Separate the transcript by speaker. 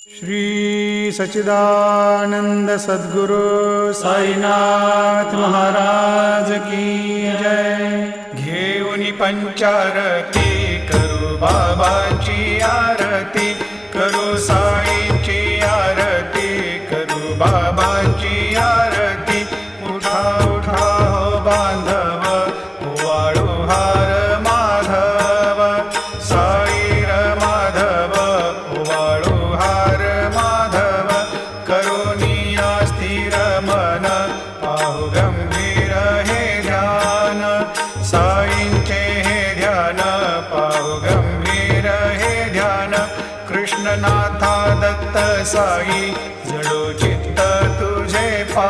Speaker 1: श्री सच्चिदानंद सद्गुरु साईनाथ महाराज की जय। घेऊनी पंचारती करू बाबाची आरती, करू साईंची आरती, करू बाबाची आरती। उठा उठा हो बांधव, वाळू हार माधव, साईर माधव, वाळू हार माधव। करुनिया स्थिर मन, पाहु गंभीर हे ध्यान, साईंचे हे ध्यान, पाहु गंभीर हे ध्यान। कृष्णनाथा दत्त साई, जडो चित्त तुझे पा